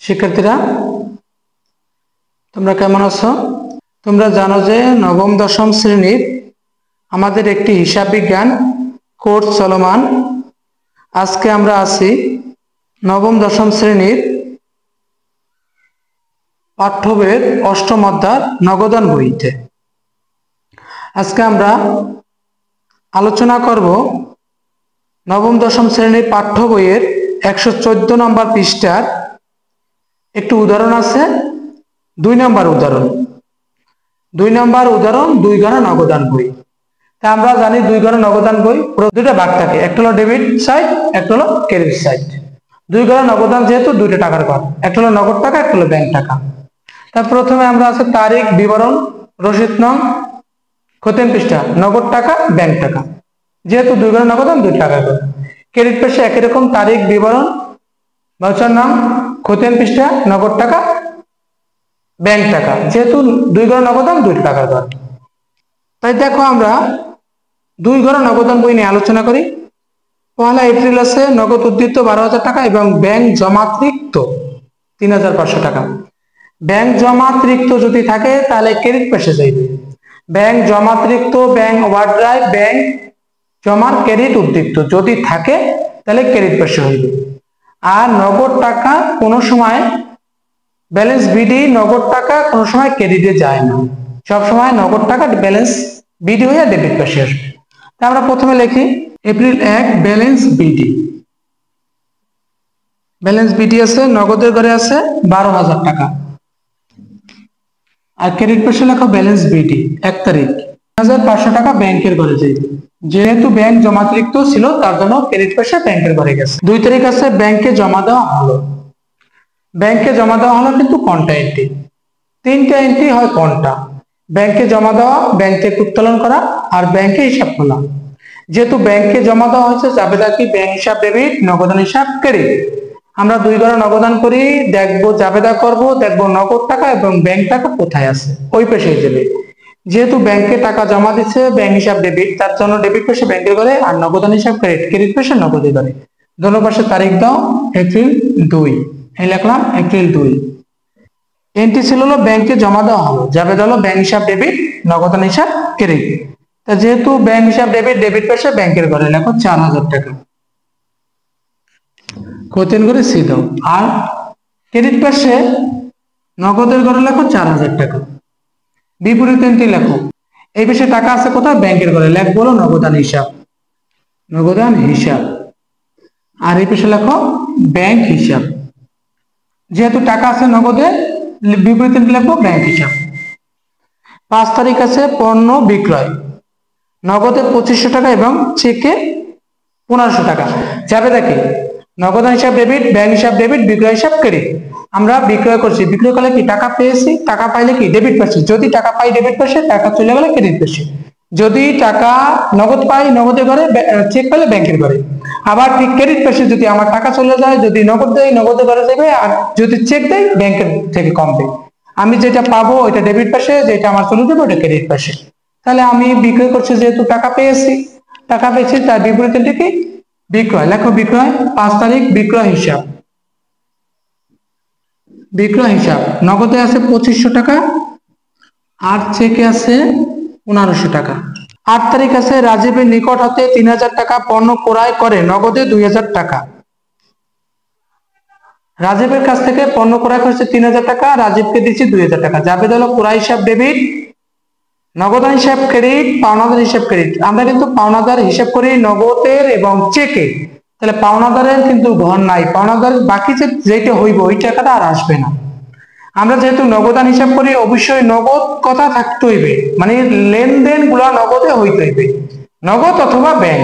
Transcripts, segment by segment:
শিক্ষার্থীরা তোমরা কেমন আছো? তোমরা জানো যে নবম দশম শ্রেণীর আমাদের একটি হিসাব বিজ্ঞান কোর্স চলমান। আজকে আমরা আছি নবম দশম শ্রেণীর পাঠ্য বইয়ের অষ্টম অধ্যায় নগদান বইতে। আজকে আমরা আলোচনা করব নবম দশম শ্রেণীর পাঠ্য বইয়ের 114 নম্বর পৃষ্ঠার একটু উদাহরণ আছে। 2 নম্বর উদাহরণ 2 ঘরে নগদান বই। তা আমরা জানি 2 ঘরে নগদান বই দুটো ভাগ থাকে, একটা হলো ডেবিট সাইড, একটা হলো ক্রেডিট সাইড। 2 ঘরে নগদান যেহেতু দুইটা টাকার ঘর, একটা হলো নগদ টাকা, একটা হলো ব্যাংক টাকা। তা প্রথমে আমরা আছে তারিখ বিবরণ রসিদ নং খতিয়ান পৃষ্ঠা নগদ টাকা ব্যাংক টাকা, যেহেতু 2 ঘরে নগদান 2 টাকার ঘর। ক্রেডিট পৃষ্ঠা একই রকম তারিখ বিবরণ ভাউচার নাম খতিয়ান পৃষ্ঠা নগদ টাকা ব্যাংক টাকা, যেহেতু 2 ঘরে নগদান 2 টাকার ঘর। তাই দেখো আমরা 2 ঘরে নগদান বই নিয়ে আলোচনা করি। 1 এপ্রিল আছে নগদ উদ্ধৃত 12,000 টাকা এবং ব্যাংক জমাতিরিক্ত 3,500 টাকা। ব্যাংক জমাতিরিক্ত যদি থাকে তাহলে ক্রেডিট পেশে যাইবে। ব্যাংক জমাতিরিক্ত, ব্যাংক ওভারড্রাইভ, ব্যাংক জমার ক্রেডিট উদ্ধৃত যদি থাকে তাহলে ক্রেডিট পেশে হইবে। আর নগদ টাকা কোনো সময় ব্যালেন্স বিডি, নগদ টাকা কোনো সময় ক্রেডিটে যায় না, সব সময় নগদ টাকা ব্যালেন্স বিডি হয়ে ডেবিট পেশে আসবে। তা আমরা প্রথমে লিখি April 1 balance BD. Balance BD আছে নগদের ঘরে আছে 12,000 টাকা, আর ক্রেডিট পেশে লেখো ব্যালেন্স বিডি 1 তারিখ 3,500 টাকা ব্যাংকের ঘরে যাইবে। যেহেতু ব্যাংক জমাতিরিক্ত ছিল তার জন্য ক্রেডিট পেশে ব্যাংকের ঘরে গেছে। 2 তারিখ আছে ব্যাংকে জমা দেওয়া হলো। ব্যাংকে জমা দেওয়া হলো কিন্তু কোনটা এন্ট্রি? 3টা এন্ট্রি হয় কোনটা? ব্যাংকে জমা দেওয়া, ব্যাংক থেকে উত্তোলন করা, আর ব্যাংকে হিসাব খোলা। যেহেতু ব্যাংকে জমা দেওয়া হয়েছে জাবেদা কি ব্যাংক হিসাব ডেবিট, নগদান হিসাব ক্রেডিট। আমরা 2 ঘরে নগদান করি, দেখবো জাবেদা করব, দেখবো নগদ টাকা এবং ব্যাংক টাকা কোথায় আছে, ওই পেশে যাবে। যেহেতু ব্যাংকে টাকা জমা দিচ্ছে ব্যাংক হিসাব ডেবিট, তার জন্য ডেবিট পেশে ব্যাংকের ঘরে, আর নগদান হিসাব ক্রেডিট, ক্রেডিট পেশে নগদের ঘরে। দোনো পাশে তারিখ দাও এপ্রিল 2, এই লিখলাম এপ্রিল 2। এন্ট্রি ছিল হলো ব্যাংকে জমা দেওয়া হলো, জাবেদা হলো ব্যাংক হিসাব ডেবিট, নগদান হিসাব ক্রেডিট। তা যেহেতু ব্যাংক হিসাব ডেবিট, ডেবিট পেশে ব্যাংকের ঘরে লেখো 4,000 টাকা, খতিয়ান করে সি দাও। আর ক্রেডিট পেশে নগদের ঘরে লেখো 4,000 টাকা। বিপরীত এন্ট্রি লেখো, এই পেশে টাকা আছে কোথায়? ব্যাংকের ঘরে, লেখবো হলো নগদান হিসাব, নগদান হিসাব। আর এই পেশে লেখো ব্যাংক হিসাব। যেহেতু টাকা আছে নগদে, বিপরীত এন্ট্রি লিখবো ব্যাংক হিসাব। 5 তারিখ আছে পণ্য বিক্রয়, নগদে 2500 টাকা এবং চেকে 1500 টাকা। যাবে দেখি নগদান হিসাব ডেবিট, ব্যাংক হিসাব ডেবিট, বিক্রয় হিসাব ক্রেডিট। আমরা বিক্রয় করছি, বিক্রয় করলে কি টাকা পেয়েছি, টাকা পাইলে কি ডেবিট পেয়েছি। যদি টাকা পাই ডেবিট পেয়েছে, টাকা চলে গেলে ক্রেডিট পেয়েছি। যদি টাকা নগদ পাই নগদের ঘরে, চেক পেলে ব্যাংকের ঘরে। আবার ঠিক ক্রেডিট পেয়েছে, যদি আমার টাকা চলে যায়, যদি নগদ দেয় নগদের ঘরে যাবে, আর যদি চেক দেয় ব্যাংকের থেকে কমবে। আমি যেটা পাবো ওইটা ডেবিট পেশে, যেটা আমার চলে যাবে ওটা ক্রেডিট পেশে। তাহলে আমি বিক্রয় করছি, যেহেতু টাকা পেয়েছি, তার বিপরীত এন্ট্রি কি বিক্রয়, লেখো বিক্রয়। 5 তারিখ বিক্রয় হিসাব, বিক্রয় হিসাব নগদে আছে 2500 টাকা আর চেকে আছে 1500 টাকা। 8 তারিখ আছে রাজীবের নিকট হতে 3,000 টাকা পণ্য ক্রয় করে নগদে 2,000 টাকা। রাজীবের কাছ থেকে পণ্য ক্রয় করেছে 3,000 টাকা, রাজীবকে দিচ্ছি 2,000 টাকা। যাবে হলো ক্রয় হিসাব ডেবিট, নগদান হিসাব ক্রেডিট, পাওনাদার হিসাব ক্রেডিট। আমরা কিন্তু পাওনাদার হিসাব করি নগদের এবং চেকে, তাহলে পাওনাদারের কিন্তু ঘর নাই, পাওনাদারের বাকি যেটা হইব ওই টাকাটা আর আসবে না। আমরা যেহেতু নগদান হিসাব করি, অবশ্যই নগদ কথা থাকতে হইবে, মানে লেনদেন গুলা নগদে হইতে হইবে, নগদ অথবা ব্যাংক।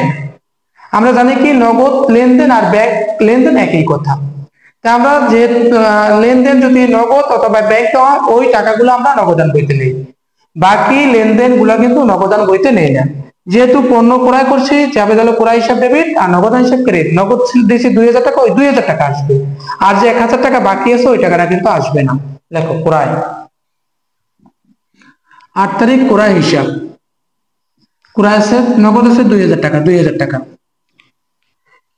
আমরা জানি কি নগদ লেনদেন আর ব্যাংক লেনদেন একই কথা। তা আমরা যে লেনদেন যদি নগদ অথবা ব্যাংক হয়, ওই টাকাগুলো আমরা নগদান বইতে নেই, বাকি লেনদেন গুলা কিন্তু নগদান বইতে নেই না। যেহেতু পণ্য ক্রয় করছি, যাবে হলো ক্রয় হিসাব ডেবিট আর নগদান হিসাব ক্রেডিট। নগদ দিয়েছি 2,000 টাকা, ওই 2,000 টাকা আসবে, আর যে 1,000 টাকা বাকি আছে ওই টাকাটা কিন্তু আসবে না। লেখো ক্রয়। 8 তারিখ ক্রয় হিসাব, ক্রয় আছে নগদ আছে 2,000 টাকা, 2,000 টাকা।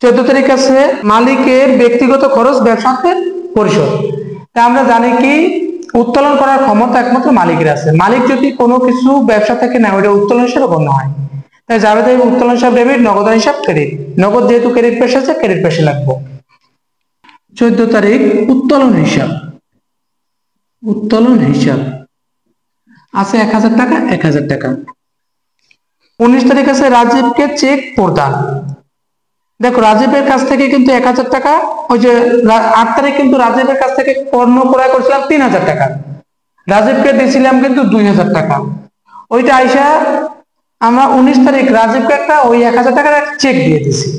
14 তারিখ আছে মালিকের ব্যক্তিগত খরচ ব্যবসাতে পরিশোধ। তা আমরা জানি কি উত্তোলন করার ক্ষমতা একমাত্র মালিকের আছে। মালিক যদি কোনো কিছু ব্যবসা থেকে না, ওইটা উত্তোলন হিসেবে গণ্য হয়। তাই যাবে উত্তোলন হিসাব ডেবিট, নগদান হিসাব ক্রেডিট। নগদ যেহেতু ক্রেডিট পেশে আছে, ক্রেডিট পেশে লাগবো। 14 তারিখ উত্তোলন হিসাব। উত্তোলন হিসাব আছে 1000 টাকা, 1000 টাকা। 19 তারিখ আছে রাজীবকে চেক প্রদান। দেখো রাজীবের কাছ থেকে কিন্তু 1000 টাকা, ওই যে 8 তারিখ কিন্তু রাজীবের কাছ থেকে পণ্য ক্রয় করছিলাম 3000 টাকা, রাজীবকে দিয়েছিলাম কিন্তু 2000 টাকা। ওইটা আইসা আমরা 19 তারিখ রাজীবকে একটা ওই 1000 টাকার একটা চেক দিয়ে দিছি।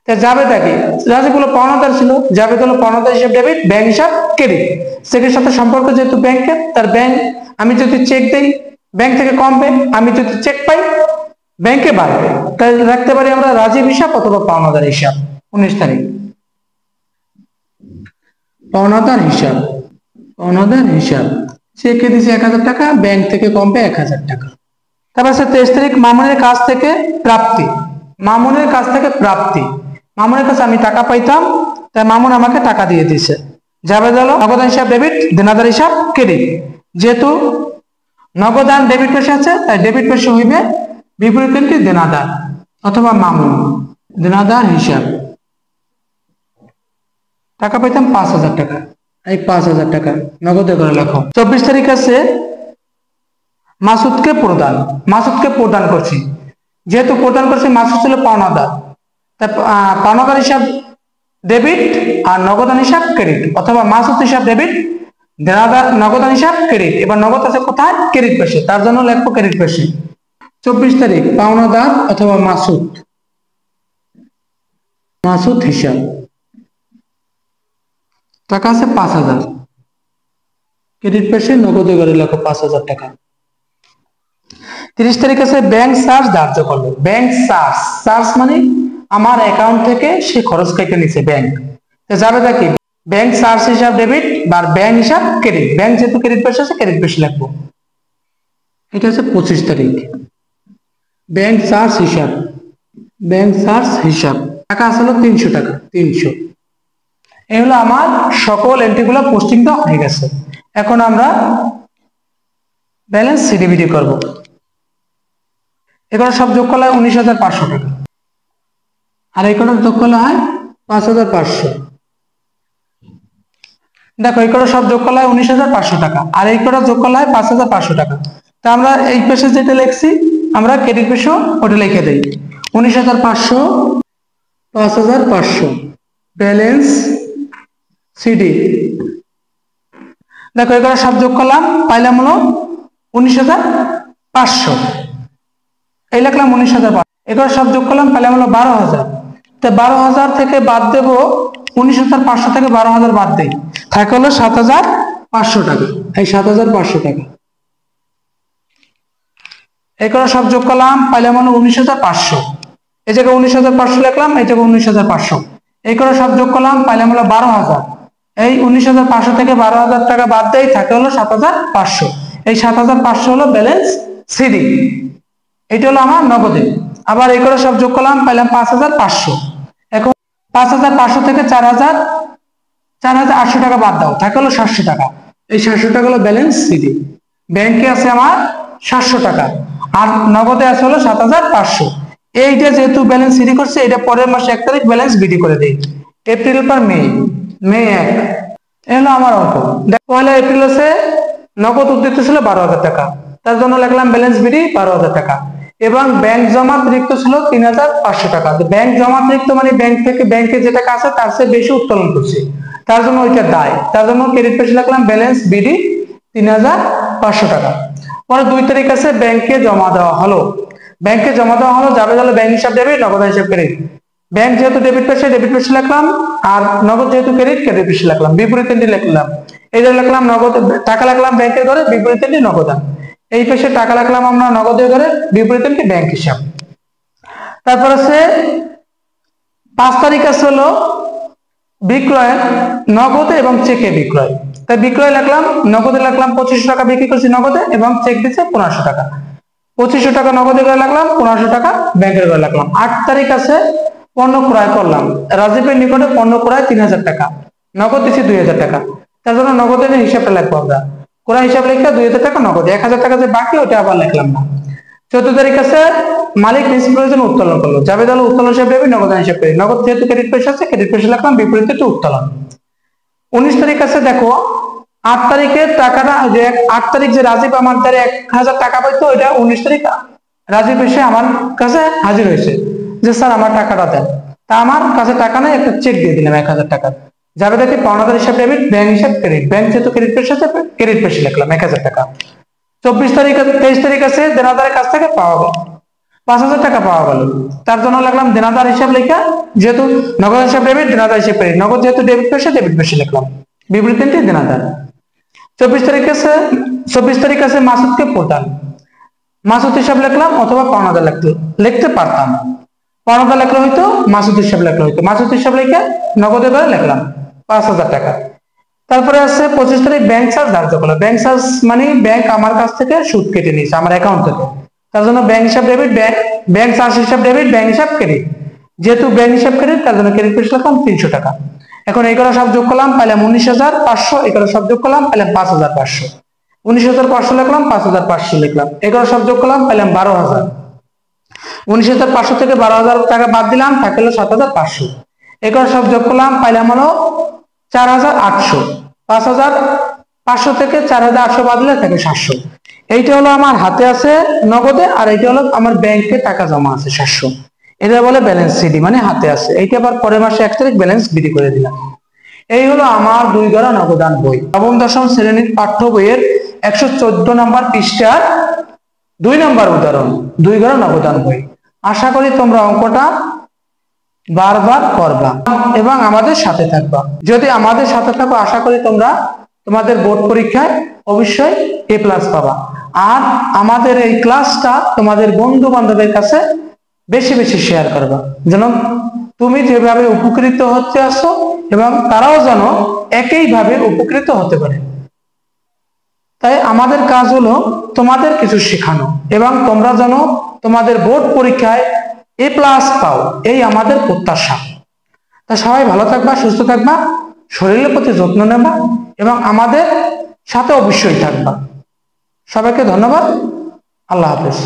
তা যাবে তাকে রাজীব হলো পাওনাদার ছিল, যাবে হলো পাওনাদার হিসাব ডেবিট, ব্যাংক হিসাব ক্রেডিট। চেকের সাথে সম্পর্ক যেহেতু ব্যাংকের, তার ব্যাংক, আমি যদি চেক দেই ব্যাংক থেকে কমবে, আমি যদি চেক পাই ব্যাংকে বাড়বে। তাই রাখতে পারি আমরা রাজীব হিসাব অথবা পাওনাদার হিসাব। 19 তারিখ পাওনাদার হিসাব। পাওনাদার হিসাব চেকে দিছে 1000 টাকা, ব্যাংক থেকে কমবে 1000 টাকা। তারপর আছে 23 তারিখ মামুনের কাছ থেকে প্রাপ্তি। মামুনের কাছ থেকে প্রাপ্তি, মামুনের কাছে আমি টাকা পাইতাম, তাই মামুন আমাকে টাকা দিয়ে দিছে। যাবে গেল নগদান হিসাব ডেবিট, দেনাদার হিসাব ক্রেডিট। যেহেতু নগদান ডেবিট পেশে আছে, তাই ডেবিট পেশে হইবে বিপরীত দেনাদার অথবা মামুন। দেনাদার হিসাব টাকা পাইতাম 5000 টাকা, এই 5000 টাকা নগদে করে লেখো। 24 তারিখ আছে মাসুদকে প্রদান। মাসুদকে প্রদান করছি, যেহেতু প্রদান করছি মাসুদ ছিল পাওনাদার, তাই পাওনাদার হিসাব ডেবিট আর নগদান হিসাব ক্রেডিট, অথবা মাসুদ হিসাব ডেবিট, দেনাদার নগদান হিসাব ক্রেডিট। এবার নগদ আছে কোথায়? ক্রেডিট পেশে, তার জন্য লিখবো ক্রেডিট পেশে। 24 তারিখ পাওনাদার অথবা মাসুদ। মাসুদ হিসাব টাকা আছে 5000, ক্রেডিট পেশে নগদে করে লেখো 5000 টাকা। 30 তারিখ আছে ব্যাংক চার্জ ধার্য করলো। ব্যাংক চার্জ, চার্জ মানে আমার অ্যাকাউন্ট থেকে সে খরচ কেটে নিছে ব্যাংক। তো যাবে কি ব্যাংক চার্জ হিসাব ডেবিট বা ব্যাংক হিসাব ক্রেডিট। ব্যাংক যেহেতু ক্রেডিট পেশে আছে, ক্রেডিট পেশে লাগবো। এটা হচ্ছে 25 তারিখ ব্যাংক চার্জ হিসাব। ব্যাংক চার্জ হিসাব টাকা আসলে 300 টাকা, 300। এই হলো আমার সকল এন্ট্রিগুলো পোস্টিং তো হয়ে গেছে। এখন আমরা ব্যালেন্স সিডিবিডি করব। এগুলো সব যোগ করলে 19,500 টাকা, আর এই কটা যোগ করলে হয় 5,500। দেখো এই কটা সব যোগ করলে হয় 19,500 টাকা, আর এই কটা যোগ করলে হয় 5,500 টাকা। তা আমরা এই পেশে যেটা লিখছি, আমরা ক্রেডিট পেশে ওটা লিখে দেই 19,500, 5,500 ব্যালেন্স সিডি। দেখো এই কটা সব যোগ করলাম, পাইলাম হলো 19,500। এই লিখলাম 19,500। এগুলো সব যোগ করলাম, পাইলাম হলো 12,000। তো 12,000 থেকে বাদ দেব 19,500 থেকে 12,000 বাদ দেই, থাকে হলো 7,500 টাকা। এই 7,500 টাকা। এগুলো সব যোগ করলাম, পাইলাম হলো 19,500। এই জায়গায় 19,500 লিখলাম, এই জায়গায় 19,500। এগুলো সব যোগ করলাম, পাইলাম হলো 12,000। এই 19,500 থেকে 12,000 টাকা বাদ দেই, থাকে হলো 7,500। এই 7,500 হলো ব্যালেন্স সিডি। এটা হলো আমার নগদে। আবার এই করে সব যোগ করলাম, পাইলাম 5,500। এখন 5,500 থেকে 4,800 টাকা বাদ দাও, থাকে হলো 700 টাকা। এই 700 টাকা হলো ব্যালেন্স সিডি। ব্যাংকে আছে আমার 700 টাকা, আর নগদে আছে হলো 7,500। এইটা যেহেতু ব্যালেন্স সিডি করছে, এটা পরের মাসে 1 তারিখ ব্যালেন্স বিডি করে দেই। এপ্রিল পর মে, মে 1। এই হলো আমার অঙ্ক। পয়লা এপ্রিল আছে নগদ উদ্বৃত্ত ছিল 12,000 টাকা, তার জন্য লিখলাম ব্যালেন্স বিডি 12,000 টাকা। এবং ব্যাংক জমাতিরিক্ত ছিল 3,500 টাকা। ব্যাংক জমাতিরিক্ত মানে ব্যাংক থেকে ব্যাংকে যে টাকা আছে তার চেয়ে বেশি উত্তোলন করছে, তার জন্য ওইটা দায়। তার জন্য ক্রেডিট পেশে লিখলাম ব্যালেন্স বিডি 3,500 টাকা। পরে 2 তারিখ আছে ব্যাংকে জমা দেওয়া হলো। ব্যাংকে জমা দেওয়া হলো, যাবে গেল ব্যাংক হিসাব ডেবিট, নগদ হিসাব ক্রেডিট। ব্যাংক যেহেতু ডেবিট পেশে লিখলাম, আর নগদ যেহেতু ক্রেডিট পেশে লিখলাম। বিপরীত এন্ট্রি লিখলাম, এই যে লিখলাম নগদ টাকা লিখলাম ব্যাংকের ঘরে, বিপরীত এন্ট্রি নগদান। এই পেশে টাকা রাখলাম আমরা নগদের ঘরে, বিপরীত এন্ট্রি ব্যাংক হিসাব। তারপর আছে 5 তারিখ আছে হলো বিক্রয়, নগদে এবং চেকে বিক্রয়। তাই বিক্রয় লিখলাম, নগদে লিখলাম 2500 টাকা বিক্রি করছি নগদে, এবং চেক দিচ্ছে 1500 টাকা। 2500 টাকা নগদে করে লাগলাম, 1500 টাকা ব্যাংকের করে লাগলাম। 8 তারিখ আছে পণ্য ক্রয় করলাম। রাজীবের নিকটে পণ্য ক্রয় 3,000 টাকা, নগদ দিচ্ছি 2,000 টাকা। তার জন্য নগদের হিসাবটা লিখবো আমরা। কোরা হিসাব লিখে 2000 টাকা নগদ, 1000 টাকা যে বাকি ওটা আবার লিখলাম না। 14 তারিখ আছে মালিক নিজ প্রয়োজন উত্তোলন করলো, জাবেদ আলী উত্তোলন হিসাব দেবে, নগদান হিসাব করি, নগদ যেহেতু ক্রেডিট পয়সা আছে ক্রেডিট পয়সা লিখলাম, বিপরীতে একটু উত্তোলন। 19 তারিখ আছে দেখো 8 তারিখের টাকাটা, যে 8 তারিখ যে রাজীব আমার দ্বারা 1000 টাকা পাইতো, ওইটা 19 তারিখ রাজীব এসে আমার কাছে হাজির হয়েছে যে স্যার আমার টাকাটা দেন। তা আমার কাছে টাকা নেই, একটা চেক দিয়ে দিলাম 1000 টাকা। যাবে দেখি পাওনাদার হিসাব ডেবিট, ব্যাংক হিসাব ক্রেডিট, ব্যাংক যেহেতু ক্রেডিট পয়সা আছে ক্রেডিট পয়সা লিখলাম 1000 টাকা। 23 তারিখ আছে দেনাদারের কাছ থেকে পাওয়া গেল 5000 টাকা পাওয়া গেল, তার জন্য লাগলাম দেনাদার হিসাব লেখা, যেহেতু নগদ হিসাব ডেবিট, দেনাদার হিসাব ক্রেডিট, নগদ যেহেতু ডেবিট পয়সা লিখলাম, বিবৃতিটি দেনাদার। 24 তারিখ আছে মাসুদকে প্রদান, মাসুদ হিসাব লিখলাম অথবা পাওনাদার লিখতে পারতাম, পাওনাদার লেখা হইতো, মাসুদ হিসাব লেখা হইতো, মাসুদ হিসাব লিখে নগদে করে লিখলাম 5000 টাকা। তারপরে আছে 25 তারিখ ব্যাংক চার্জ ধার্য করলো, ব্যাংক চার্জ মানে ব্যাংক আমার কাছ থেকে সুদ কেটে নিয়েছে আমার অ্যাকাউন্ট থেকে, তার জন্য ব্যাংক হিসাব ডেবিট, ব্যাংক চার্জ হিসাব ডেবিট, ব্যাংক হিসাব ক্রেডিট, যেহেতু ব্যাংক হিসাব ক্রেডিট তার জন্য ক্রেডিট পয়সা লিখলাম 300 টাকা। এখন এগুলো সব যোগ করলাম পাইলাম 19,500, এগুলো সব যোগ করলাম পাইলাম 5,500, 19,500 লিখলাম, 5,500 লিখলাম, এগুলো সব যোগ করলাম পাইলাম 12,000, 19,500 থেকে 12,000 টাকা বাদ দিলাম থাকলো 7,500, এগুলো সব যোগ করলাম পাইলাম হলো 4,800, 5,500 থেকে 4,800 বাদ দিলে থাকে 700। এইটা হলো আমার হাতে আছে নগদে, আর এইটা হলো আমার ব্যাংকে টাকা জমা আছে 700, এটা বলে ব্যালেন্স সিডি, মানে হাতে আছে। এইটা আবার পরের মাসে 1 তারিখ ব্যালেন্স বিধি করে দিলাম। এই হলো আমার 2 গড়া নগদান বই, নবম দশম শ্রেণীর পাঠ্য বইয়ের 114 নম্বর পৃষ্ঠার 2 নম্বর উদাহরণ, 2 গড়া নগদান বই। আশা করি তোমরা অঙ্কটা বারবার করবা এবং আমাদের সাথে থাকবা। যদি আমাদের সাথে থাকো আশা করি তোমরা তোমাদের বোর্ড পরীক্ষায় অবশ্যই A+ পাবা। আর আমাদের এই ক্লাসটা তোমাদের বন্ধু বান্ধবের কাছে বেশি বেশি শেয়ার করবা, যেন তুমি যেভাবে উপকৃত হতে আসো এবং তারাও যেন একইভাবে উপকৃত হতে পারে। তাই আমাদের কাজ হলো তোমাদের কিছু শেখানো এবং তোমরা যেন তোমাদের বোর্ড পরীক্ষায় A+ পাও, এই আমাদের প্রত্যাশা। তা সবাই ভালো থাকবা, সুস্থ থাকবা, শরীরের প্রতি যত্ন নেবা এবং আমাদের সাথে অবশ্যই থাকবা। সবাইকে ধন্যবাদ, আল্লাহ হাফেজ।